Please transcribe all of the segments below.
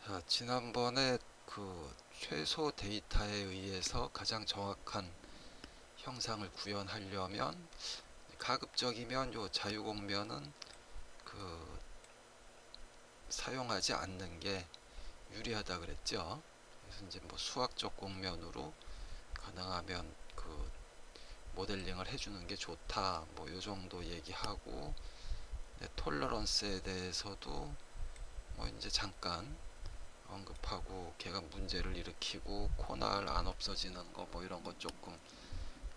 자, 지난번에 그 최소 데이터에 의해서 가장 정확한 형상을 구현하려면 가급적이면 요 자유공면은 그 사용하지 않는 게 유리하다 그랬죠. 그래서 이제 뭐 수학적 공면으로 가능하면 그 모델링을 해주는 게 좋다. 뭐 요 정도 얘기하고, 톨러런스에 대해서도 뭐 이제 잠깐 언급하고, 걔가 문제를 일으키고 코날 안 없어지는 거 뭐 이런 거 조금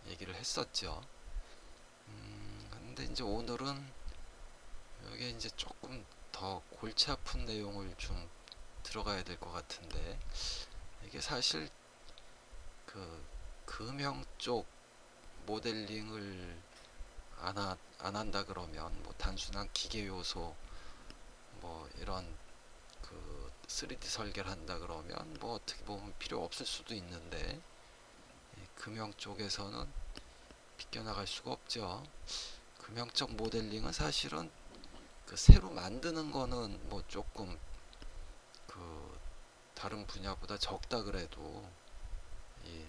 얘기를 했었죠. 근데 이제 오늘은 여기에 이제 조금 더 골치 아픈 내용을 좀 들어가야 될 것 같은데, 이게 사실 그 금형 쪽 모델링을 안 한다 그러면 뭐 단순한 기계 요소 뭐 이런 그 3D 설계를 한다 그러면 뭐 어떻게 보면 필요 없을 수도 있는데, 금형 쪽에서는 비껴나갈 수가 없죠. 금형적 모델링은 사실은 그 새로 만드는 거는 뭐 조금 그 다른 분야보다 적다 그래도, 이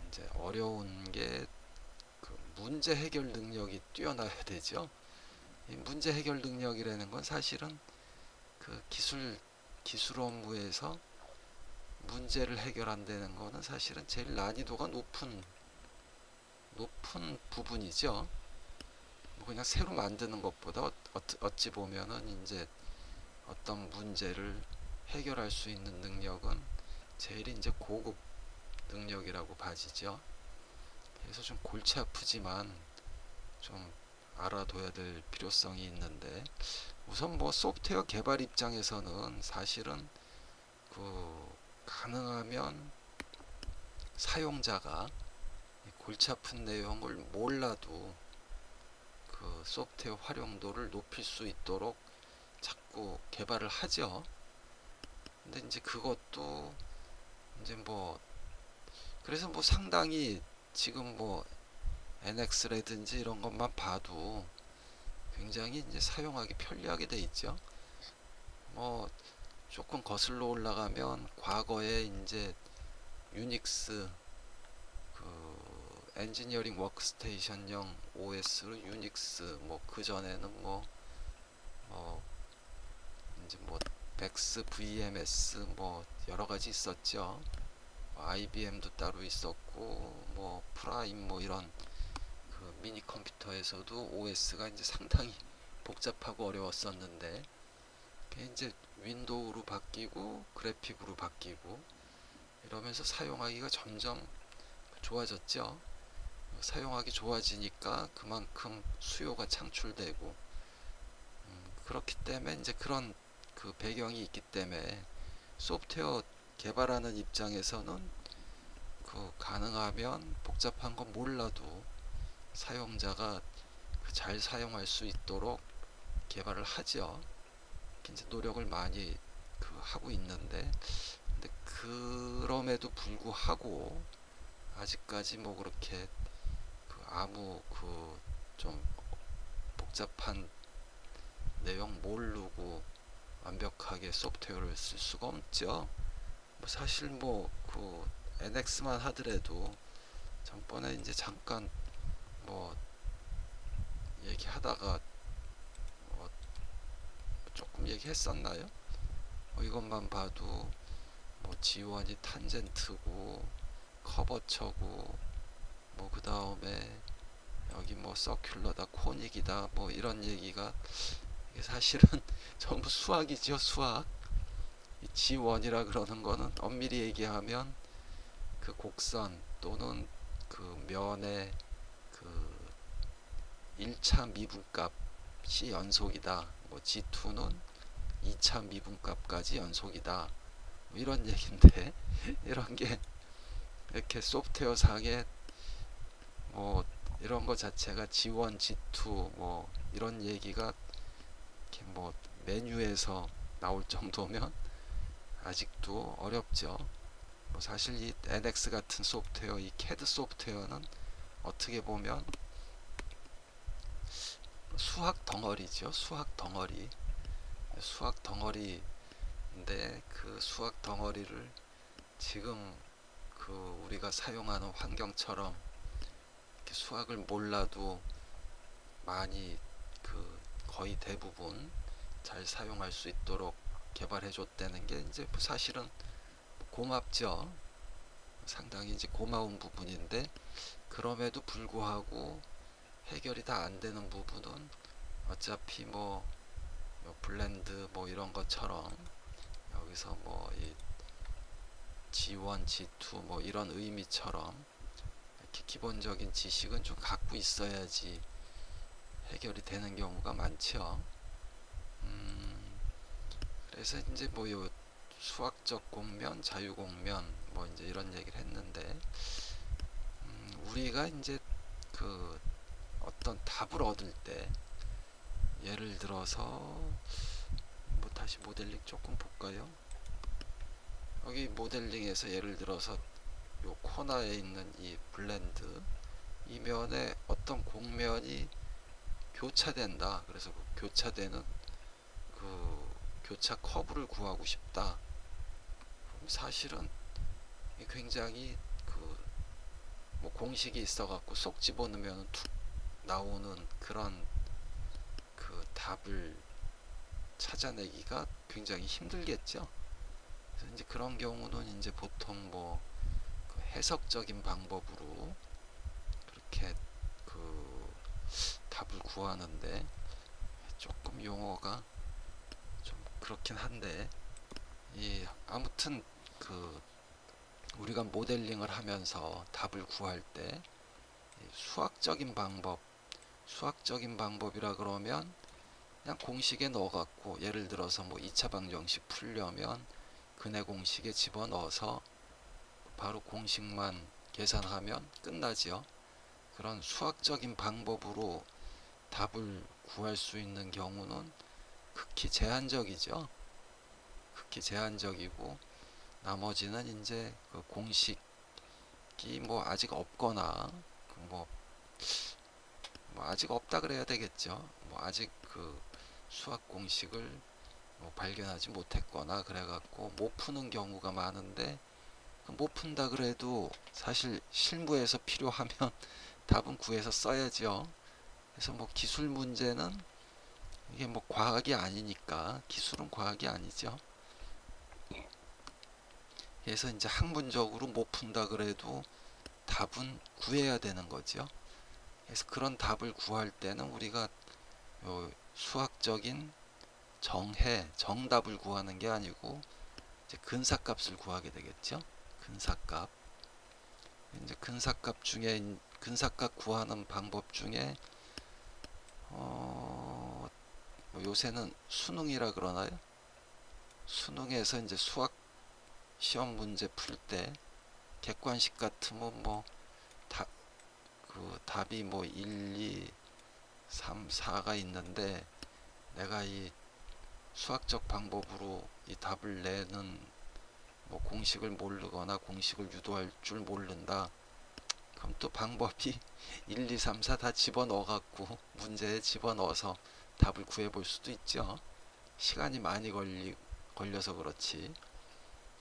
이제 어려운 게 그 문제 해결 능력이 뛰어나야 되죠. 이 문제 해결 능력이라는 건 사실은 그 기술 업무에서 문제를 해결한다는 거는 사실은 제일 난이도가 높은 부분이죠. 뭐 그냥 새로 만드는 것보다 어찌 보면은 이제 어떤 문제를 해결할 수 있는 능력은 제일 이제 고급 능력이라고 봐지죠. 그래서 좀 골치 아프지만 좀 알아둬야 될 필요성이 있는데, 우선 뭐 소프트웨어 개발 입장에서는 사실은 그 가능하면 사용자가 골치 아픈 내용을 몰라도 그 소프트웨어 활용도를 높일 수 있도록 자꾸 개발을 하죠. 근데 이제 그것도 이제 뭐 그래서 뭐 상당히 지금 뭐 NX라든지 이런 것만 봐도 굉장히 이제 사용하기 편리하게 돼 있죠. 뭐 조금 거슬러 올라가면 과거에 이제 유닉스 그 엔지니어링 워크스테이션용 OS로 유닉스, 뭐 그 전에는 뭐 이제 뭐 백스 VMS 뭐 여러 가지 있었죠. IBM도 따로 있었고 뭐 프라임 뭐 이런 그 미니 컴퓨터에서도 OS가 이제 상당히 복잡하고 어려웠었는데, 이제 윈도우로 바뀌고 그래픽으로 바뀌고 이러면서 사용하기가 점점 좋아졌죠. 사용하기 좋아지니까 그만큼 수요가 창출되고, 그렇기 때문에 이제 그런 그 배경이 있기 때문에 소프트웨어 개발하는 입장에서는 그 가능하면 복잡한 건 몰라도 사용자가 잘 사용할 수 있도록 개발을 하죠. 이제 노력을 많이 그 하고 있는데, 근데 그럼에도 불구하고 아직까지 뭐 그렇게 그 아무 그 좀 복잡한 내용 모르고 완벽하게 소프트웨어를 쓸 수가 없죠. 뭐 사실 뭐 그 NX만 하더라도 전번에 이제 잠깐 뭐 얘기하다가 뭐 조금 얘기했었나요? 이것만 봐도 뭐 지원이 탄젠트고 커버처고 뭐 그 다음에 여기 뭐 서큘러다 코닉이다 뭐 이런 얘기가 사실은 전부 수학이죠. 수학. 지원이라 그러는 거는 엄밀히 얘기하면 그 곡선 또는 그 면의 그 1차 미분값이 연속이다. 뭐 G2는 2차 미분값까지 연속이다. 뭐 이런 얘기인데 이런 게 이렇게 소프트웨어 상에 뭐 이런 거 자체가 G1, G2 뭐 이런 얘기가 이렇게 뭐 메뉴에서 나올 정도면 아직도 어렵죠. 뭐 사실 이 NX 같은 소프트웨어, 이 CAD 소프트웨어는 어떻게 보면 수학 덩어리죠. 수학 덩어리. 수학 덩어리 근데 그 수학 덩어리를 지금 그 우리가 사용하는 환경처럼 이렇게 수학을 몰라도 많이 그 거의 대부분 잘 사용할 수 있도록 개발해 줬다는 게 이제 사실은 고맙죠. 상당히 이제 고마운 부분인데, 그럼에도 불구하고 해결이 다 안 되는 부분은 어차피 뭐 블렌드 뭐 이런 것처럼 여기서 뭐 이 G1, G2 뭐 이런 의미처럼 이렇게 기본적인 지식은 좀 갖고 있어야지 해결이 되는 경우가 많죠. 그래서 이제 뭐 요 수학적 공면, 자유 공면 뭐 이제 이런 얘기를 했는데, 우리가 이제 그 어떤 답을 얻을 때, 예를 들어서 뭐 다시 모델링 조금 볼까요? 여기 모델링에서 예를 들어서 요 코너에 있는 이 블렌드, 이 면에 어떤 공면이 교차된다. 그래서 그 교차되는 그 교차 커브를 구하고 싶다. 사실은 굉장히 그 뭐 공식이 있어갖고 쏙 집어넣으면 툭 나오는 그런 그 답을 찾아내기가 굉장히 힘들겠죠. 그래서 이제 그런 경우는 이제 보통 뭐 그 해석적인 방법으로 그렇게 그 답을 구하는데, 조금 용어가 좀 그렇긴 한데, 이 아무튼 그 우리가 모델링을 하면서 답을 구할 때 수학적인 방법, 수학적인 방법이라 그러면 그냥 공식에 넣어갖고, 예를 들어서 뭐 2차 방정식 풀려면 근해 공식에 집어넣어서 바로 공식만 계산하면 끝나지요. 그런 수학적인 방법으로 답을 구할 수 있는 경우는 극히 제한적이죠. 극히 제한적이고, 나머지는 이제 그 공식이 뭐 아직 없거나 뭐, 뭐 아직 없다 그래야 되겠죠. 뭐 아직 그 수학 공식을 뭐 발견하지 못했거나 그래갖고 못 푸는 경우가 많은데, 못 푼다 그래도 사실 실무에서 필요하면 답은 구해서 써야죠. 그래서 뭐 기술 문제는 이게 뭐 과학이 아니니까, 기술은 과학이 아니죠. 그래서 이제 학문적으로 못 푼다 그래도 답은 구해야 되는 거죠. 그래서 그런 답을 구할 때는 우리가 수학적인 정답을 구하는 게 아니고 이제 근사값을 구하게 되겠죠. 근사값. 이제 근사값 구하는 방법 중에 뭐 요새는 수능이라 그러나요? 수능에서 이제 수학 시험 문제 풀 때 객관식 같으면 뭐 그 답이 뭐 1, 2, 3, 4가 있는데, 내가 이 수학적 방법으로 이 답을 내는 뭐 공식을 모르거나 공식을 유도할 줄 모른다. 그럼 또 방법이 1, 2, 3, 4 다 집어넣어 갖고 문제에 집어넣어서 답을 구해 볼 수도 있죠. 시간이 많이 걸려서 그렇지.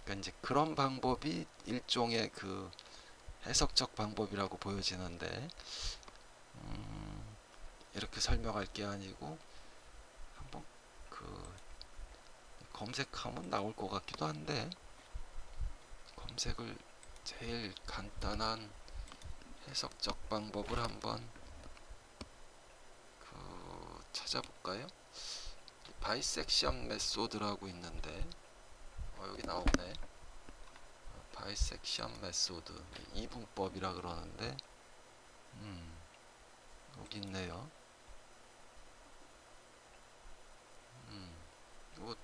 그러니까 이제 그런 방법이 일종의 그 해석적 방법이라고 보여지는데, 이렇게 설명할 게 아니고 한번 그 검색하면 나올 것 같기도 한데, 검색을 제일 간단한 해석적 방법을 한번 그 찾아볼까요? 바이섹션 메소드라고 있는데, 여기 나오네. 바이섹션 메소드 이분법이라 그러는데, 여기 있네요. 이거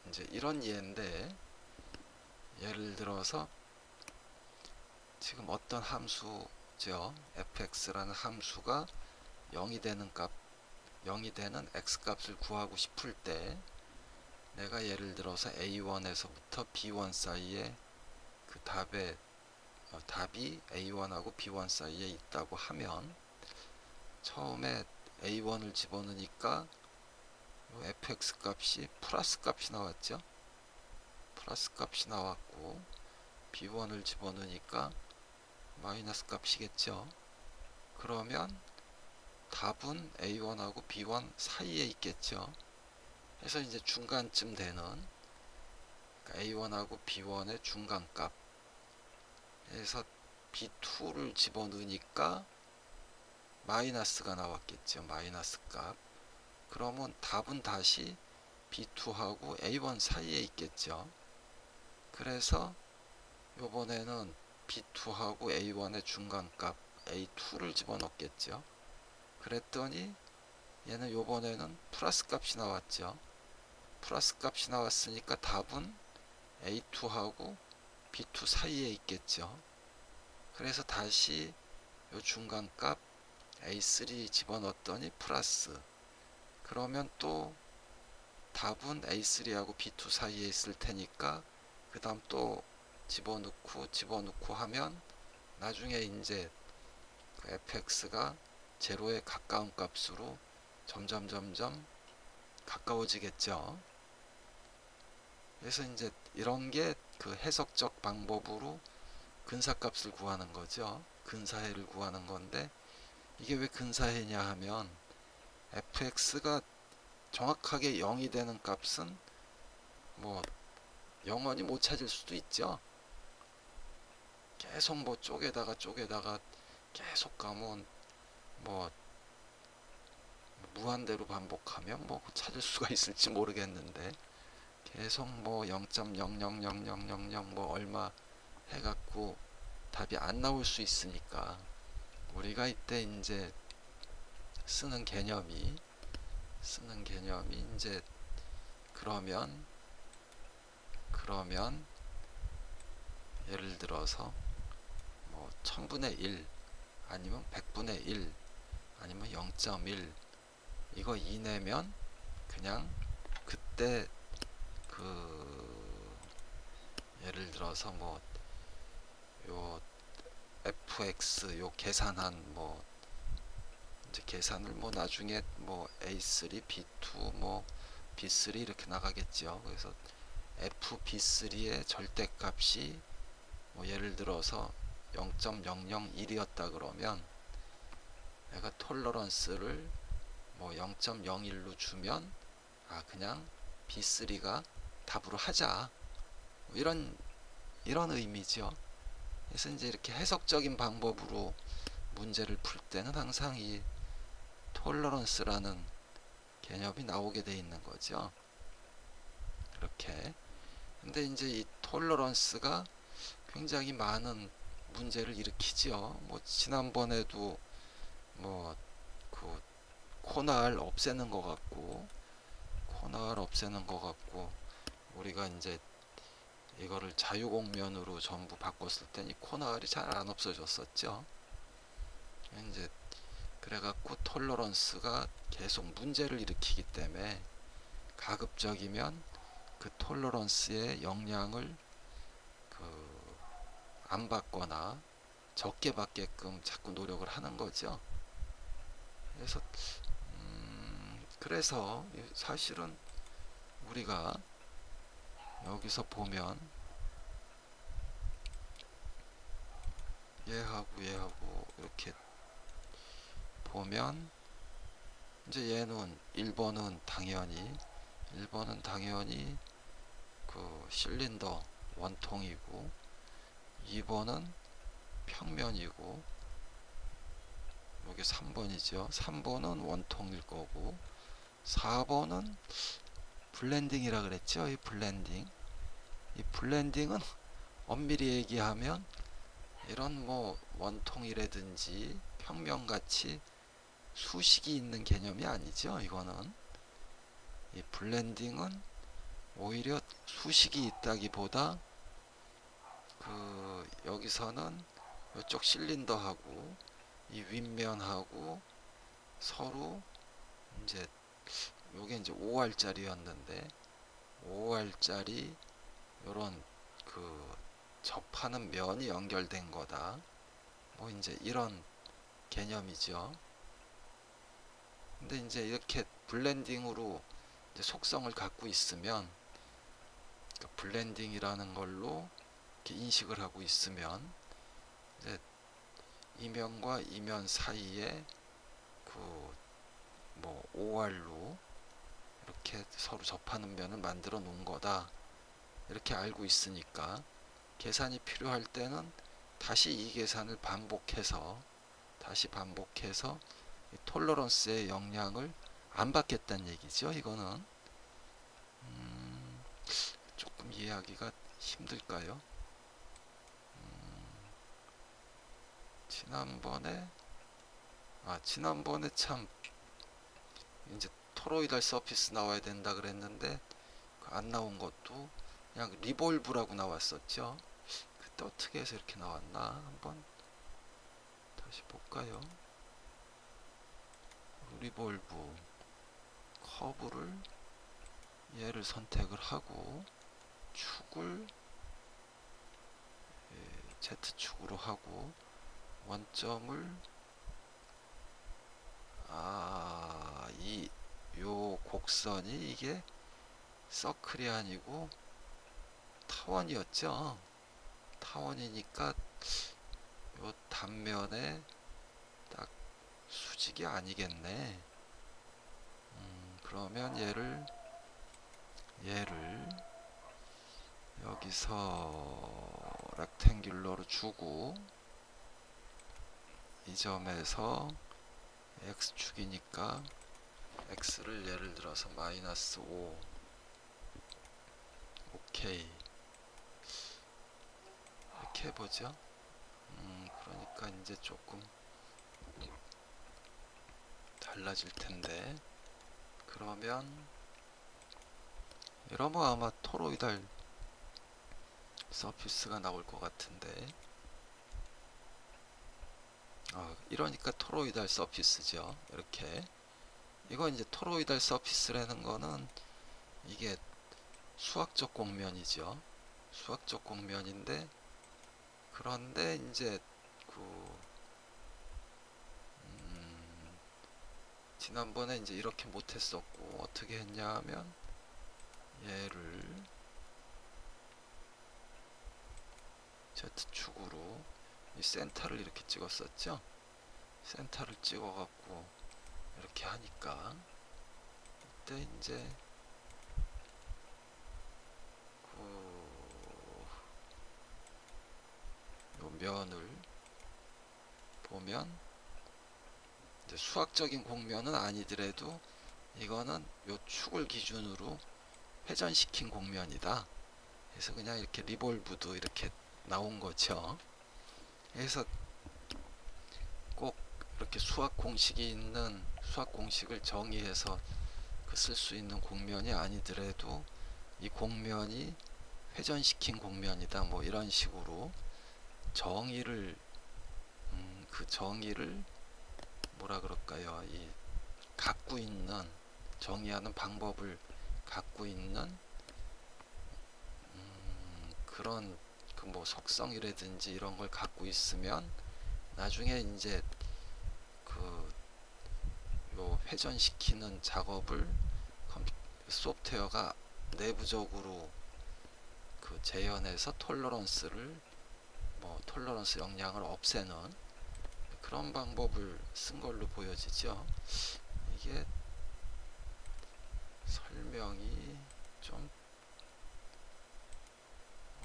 이제 이런 예인데, 예를 들어서 지금 어떤 함수죠, fx라는 함수가 0이 되는 값, 0이 되는 x 값을 구하고 싶을 때, 내가 예를 들어서 a1에서부터 b1 사이에 그 답이 a1하고 b1 사이에 있다고 하면, 처음에 a1을 집어넣으니까 fx 값이 플러스 값이 나왔죠. 플러스 값이 나왔고 B1을 집어넣으니까 마이너스 값이겠죠. 그러면 답은 A1하고 B1 사이에 있겠죠. 그래서 이제 중간쯤 되는 A1하고 B1의 중간값, 그래서 B2를 집어넣으니까 마이너스가 나왔겠죠. 마이너스 값. 그러면 답은 다시 B2하고 A1 사이에 있겠죠. 그래서 요번에는 B2하고 A1의 중간값 A2를 집어넣겠죠. 그랬더니 얘는 요번에는 플러스 값이 나왔죠. 플러스 값이 나왔으니까 답은 A2하고 B2 사이에 있겠죠. 그래서 다시 요 중간값 A3 집어넣었더니 플러스. 그러면 또 답은 A3하고 B2 사이에 있을 테니까 그 다음 또 집어넣고 하면 나중에 이제 fx가 제로에 가까운 값으로 점점 가까워지겠죠. 그래서 이제 이런 게 그 해석적 방법으로 근사값을 구하는 거죠. 근사해를 구하는 건데, 이게 왜 근사해냐 하면 fx가 정확하게 0이 되는 값은 뭐 영원히 못 찾을 수도 있죠. 계속 뭐 쪼개다가 계속 가면 뭐 무한대로 반복하면 뭐 찾을 수가 있을지 모르겠는데, 계속 뭐 0.000000 뭐 얼마 해갖고 답이 안 나올 수 있으니까 우리가 이때 이제 쓰는 개념이 이제 그러면 예를 들어서 뭐 1000분의 1 아니면 100분의 1 아니면 0.1 이거 이내면 그냥 그때 그 예를 들어서 뭐 요 fx 요 계산한 뭐 이제 계산을 뭐 나중에 뭐 a3 b2 뭐 b3 이렇게 나가겠죠. 그래서 fb3의 절대값이 뭐 예를 들어서 0.001이었다 그러면 내가 톨러런스를 뭐 0.01로 주면 그냥 B3가 답으로 하자, 뭐 이런 의미죠. 그래서 이제 이렇게 해석적인 방법으로 문제를 풀 때는 항상 이 톨러런스라는 개념이 나오게 돼 있는 거죠. 그렇게. 근데 이제 이 톨러런스가 굉장히 많은 문제를 일으키죠. 뭐 지난번에도 뭐 그 코나를 없애는 것 같고 우리가 이제 이거를 자유공면으로 전부 바꿨을 때는 이 코나알이 잘 안 없어졌었죠. 이제 그래갖고 톨러런스가 계속 문제를 일으키기 때문에 가급적이면 그 톨러런스의 영향을 안 받거나 적게 받게끔 자꾸 노력을 하는 거죠. 그래서 사실은 우리가 여기서 보면 얘하고 이렇게 보면 이제 얘는 1번은 당연히 그 실린더 원통이고 2번은 평면이고 여기 3번이죠. 3번은 원통일 거고 4번은 블렌딩이라 그랬죠. 이 블렌딩은 엄밀히 얘기하면 이런 뭐 원통이라든지 평면같이 수식이 있는 개념이 아니죠. 이거는 이 블렌딩은 오히려 수식이 있다기보다 그 여기서는 이쪽 실린더하고 이 윗면하고 서로 이제 요게 이제 5R짜리였는데 5R짜리 요런 그 접하는 면이 연결된 거다. 뭐 이제 이런 개념이죠. 근데 이제 이렇게 블렌딩으로 이제 속성을 갖고 있으면 그러니까 블렌딩이라는 걸로 이렇게 인식을 하고 있으면 이제 이면과 이면 사이에 그 뭐 OR로 이렇게 서로 접하는 면을 만들어 놓은 거다 이렇게 알고 있으니까 계산이 필요할 때는 다시 이 계산을 반복해서 이 톨러런스의 영향을 안 받겠다는 얘기죠. 이거는 조금 이해하기가 힘들까요? 지난번에 참 이제 토로이달 서피스 나와야 된다 그랬는데 안 나온 것도 그냥 리볼브라고 나왔었죠. 그때 어떻게 해서 이렇게 나왔나 한번 다시 볼까요? 리볼브 커브를 얘를 선택을 하고 축을 Z축으로 하고 원점을 요 곡선이 이게 서클이 아니고 타원이었죠. 타원이니까 요 단면에 딱 수직이 아니겠네. 그러면 얘를 여기서 렉탱귤러로 주고 이 점에서 x축이니까 x를 예를 들어서 -5 오케이 이렇게 해보죠. 그러니까 이제 조금 달라질 텐데 그러면 이러면 아마 토로이달 서피스가 나올 것 같은데 이러니까 토로이달 서피스죠. 이렇게 이건 이제 토로이달 서피스라는 거는 이게 수학적 곡면이죠. 수학적 곡면인데 그런데 이제 지난번에 이제 이렇게 못했었고 어떻게 했냐 하면 얘를 Z축으로 이 센터를 이렇게 찍었었죠. 센터를 찍어 갖고 이렇게 하니까 이때 이제 요 면을 보면 이제 수학적인 곡면은 아니더라도 이거는 요 축을 기준으로 회전시킨 곡면이다. 그래서 그냥 이렇게 리볼브도 이렇게 나온 거죠. 그래서 꼭 이렇게 수학 공식을 정의해서 쓸 수 있는 곡면이 아니더라도 이 곡면이 회전시킨 곡면이다. 뭐 이런 식으로 정의를 그 정의를 뭐라 그럴까요? 이 갖고 있는 정의하는 방법을 갖고 있는 그런 그 뭐 속성이라든지 이런 걸 갖고 있으면 나중에 이제 요 회전시키는 작업을 소프트웨어가 내부적으로 재현해서 톨러런스 영향을 없애는 그런 방법을 쓴 걸로 보여지죠. 이게 설명이 좀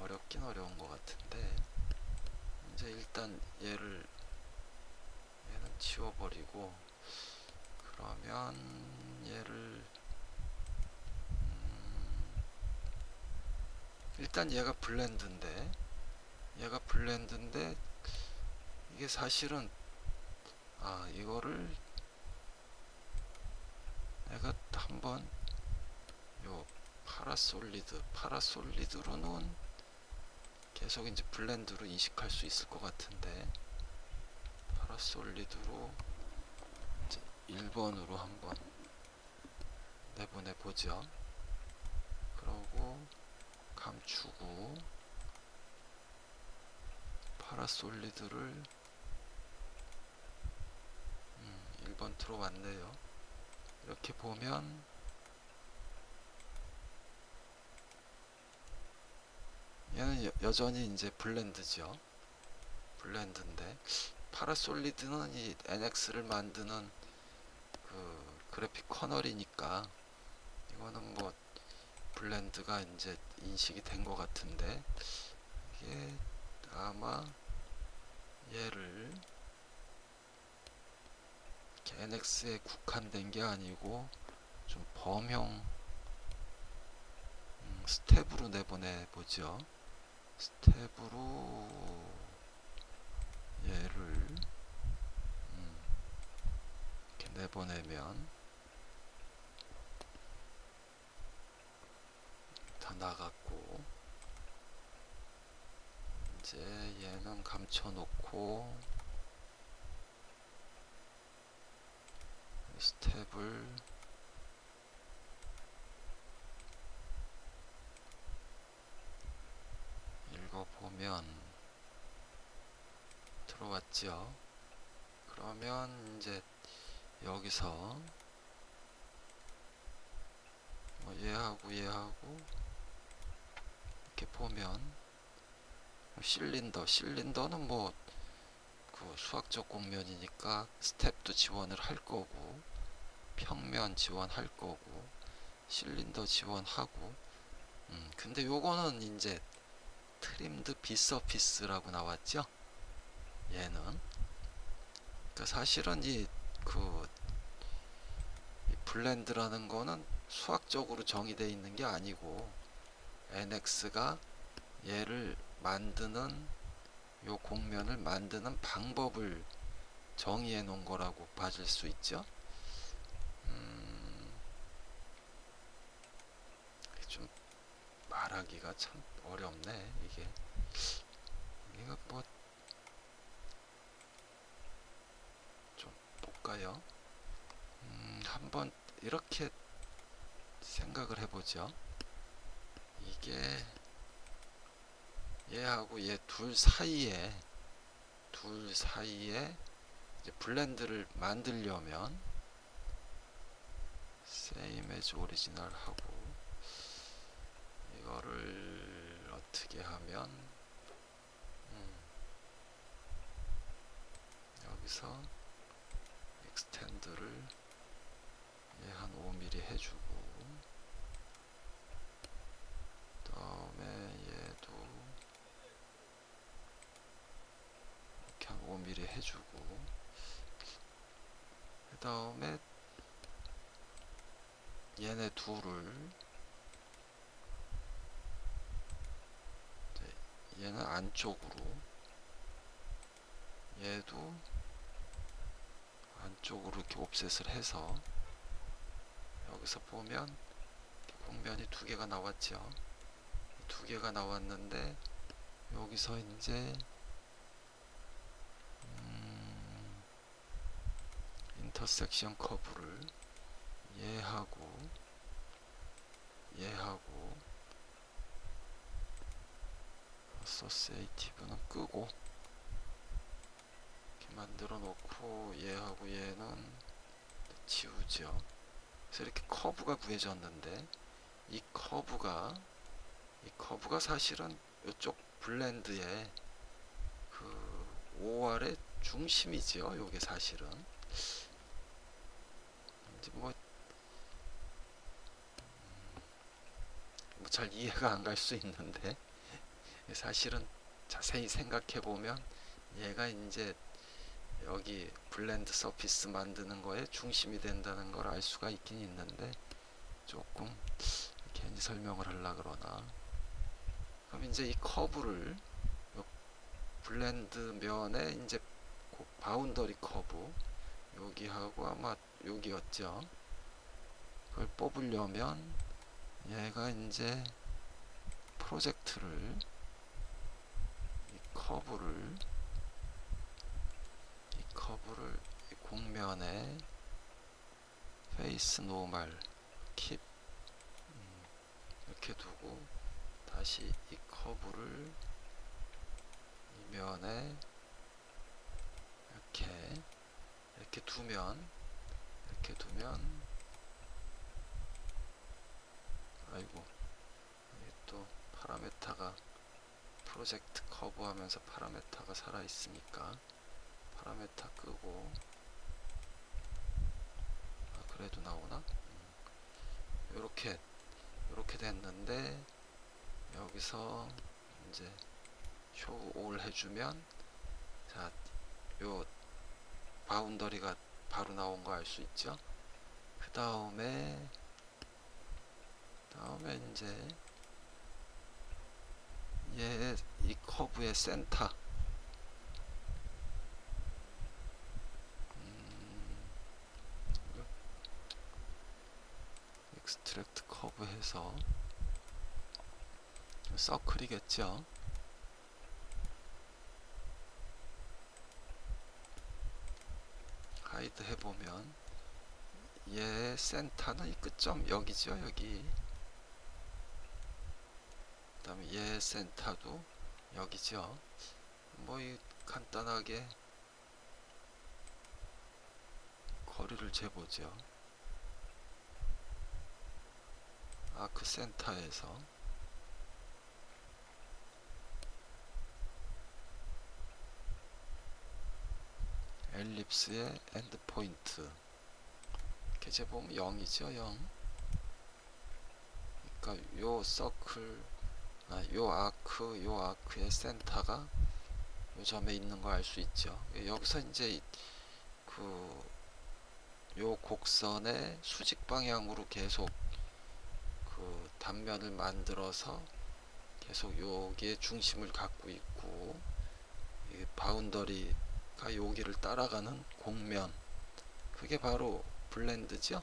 어렵긴 어려운 것 같은데 이제 일단 얘는 지워버리고 그러면 얘를 일단 얘가 블렌드인데 이게 사실은 이거를 내가 한번 요 파라솔리드로는 계속 이제 블렌드로 인식할 수 있을 것 같은데 파라솔리드로 1번으로 한번 내보내 보죠. 그러고 감추고 파라솔리드를 1번 들어왔네요. 이렇게 보면 얘는 여전히 이제 블렌드죠. 블렌드인데 파라솔리드는 이 NX를 만드는 그 그래픽 커널이니까 이거는 뭐 블렌드가 이제 인식이 된 것 같은데, 이게 아마 얘를 NX에 국한된 게 아니고 좀 범용 스텝으로 내보내 보죠. 스텝으로 얘를 이렇게 내보내면 다 나갔고, 이제 얘는 감춰놓고 스텝을 읽어보면 들어왔죠. 그러면 이제 여기서 뭐 얘하고 이렇게 보면 실린더는 뭐 그 수학적 공면이니까 스텝도 지원을 할 거고, 평면 지원할 거고, 실린더 지원하고. 근데 요거는 이제 트림드 비서피스라고 나왔죠. 얘는 그러니까 사실은 그 이 블렌드라는 거는 수학적으로 정의되어 있는 게 아니고 NX가 얘를 만드는, 요 공면을 만드는 방법을 정의해 놓은 거라고 봐줄 수 있죠. 좀 말하기가 참 어렵네. 이거 뭐 좀 볼까요? 한번 이렇게 생각을 해보죠. 이게 얘하고 얘 둘 사이에 이제 블렌드를 만들려면 same as original 하고, 이거를 어떻게 하면 여기서 extend를 얘 한 5mm 해주고, 그 다음에 얘도 이렇게 한 5mm 해주고, 그 다음에 얘네 둘을, 얘는 안쪽으로, 얘도 안쪽으로 이렇게 옵셋을 해서, 여기서 보면 공면이 두 개가 나왔죠. 두 개가 나왔는데 여기서 이제 인터섹션 커브를 얘하고 어소시에이티브는 끄고 이렇게 만들어 놓고, 얘하고 얘는 지우죠. 그래서 이렇게 커브가 구해졌는데, 이 커브가 사실은 이쪽 블렌드의 그 OR의 중심이죠. 요게 사실은 이제 뭐 잘 이해가 안 갈 수 있는데, 사실은 자세히 생각해 보면 얘가 이제 여기 블렌드 서피스 만드는 거에 중심이 된다는 걸 알 수가 있긴 있는데, 조금 괜히 설명을 하려 그러나. 그럼 이제 이 커브를 블렌드 면에 이제 바운더리 커브 여기하고 아마 여기였죠. 그걸 뽑으려면 얘가 이제 프로젝트를, 이 커브를 이 공면에 페이스 노멀 킵 이렇게 두고, 다시 이 커브를 이 면에 이렇게 두면 아이고, 이게 또 파라메타가 프로젝트 커브 하면서 파라메타가 살아있으니까 파라메타 끄고, 그래도 나오나? 요렇게 됐는데, 여기서 이제 쇼 올 해주면, 자, 요 바운더리가 바로 나온 거 알 수 있죠? 그 다음에 이제 이 커브의 센터, 익스트랙트 커브 해서 서클이겠죠? 하이드 해보면 얘 센터는 이 끝점 여기죠, 여기. 그 다음에 얘 센터도 여기죠. 뭐 이 간단하게 거리를 재보죠. 아크 센터에서 엘립스의 엔드 포인트 이렇게 재보면 0이죠, 0. 그러니까 요 서클, 요 아크의 센터가 요 점에 있는 거 알 수 있죠. 여기서 이제 요 곡선의 수직 방향으로 계속 그 단면을 만들어서 계속 여기에 중심을 갖고 있고, 이 바운더리가 여기를 따라가는 곡면, 그게 바로 블렌드죠.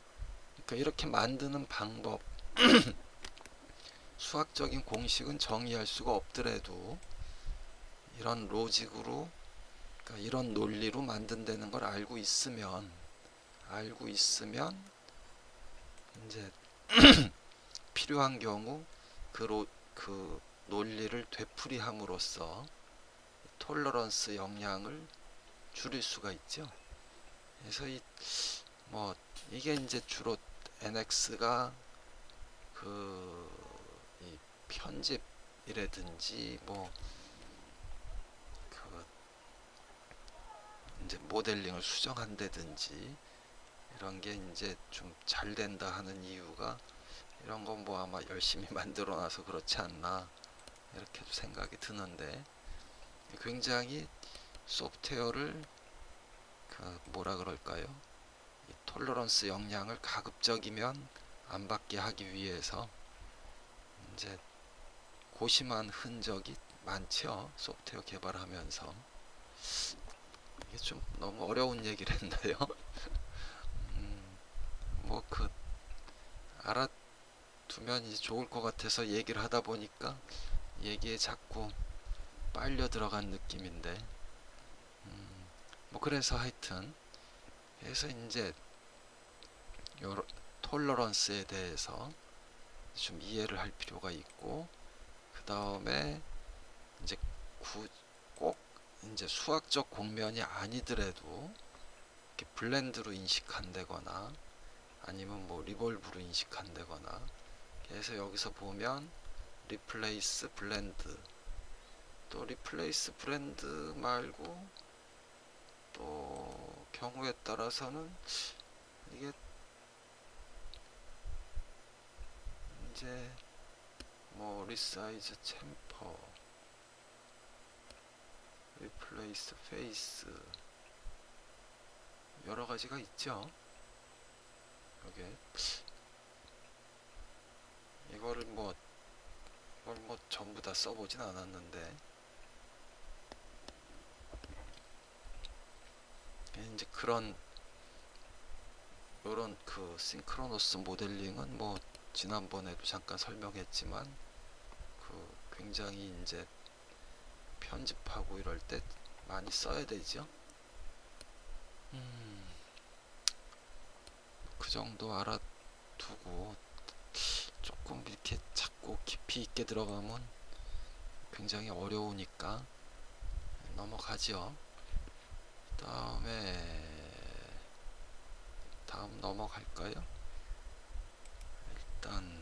그러니까 이렇게 만드는 방법, 수학적인 공식은 정의할 수가 없더라도 이런 로직으로, 그러니까 이런 논리로 만든다는 걸 알고 있으면 이제 필요한 경우 그 논리를 되풀이함으로써 톨러런스 영향을 줄일 수가 있죠. 그래서 이게 이제 주로 NX가 이 편집이라든지 이제 모델링을 수정한다든지 이런 게 이제 좀 잘 된다 하는 이유가 이런 건 아마 열심히 만들어 놔서 그렇지 않나, 이렇게도 생각이 드는데, 굉장히 소프트웨어를 뭐라 그럴까요? 이 톨러런스 영향을 가급적이면 안 받게 하기 위해서 이제 고심한 흔적이 많죠. 소프트웨어 개발하면서. 이게 좀 너무 어려운 얘기를 했나요? 알아두면 이제 좋을 것 같아서 얘기를 하다 보니까 얘기에 자꾸 빨려 들어간 느낌인데, 그래서 하여튼, 그래서 이제 요 톨러런스에 대해서 좀 이해를 할 필요가 있고, 그 다음에 이제 꼭 이제 수학적 공면이 아니더라도 이렇게 블렌드로 인식한다거나 아니면 리볼브로 인식한다거나, 그래서 여기서 보면 리플레이스 블렌드, 또 리플레이스 블렌드 말고 또 경우에 따라서는 이게 이제 리사이즈 챔퍼, 리플레이스 페이스, 여러 가지가 있죠. 여기 이거를 전부 다 써보진 않았는데, 이제 요런 싱크로너스 모델링은 지난번에도 잠깐 설명했지만 굉장히 이제 편집하고 이럴 때 많이 써야 되죠. 그 정도 알아두고 조금 이렇게 자꾸 깊이 있게 들어가면 굉장히 어려우니까 넘어가죠. 다음 넘어갈까요? 일단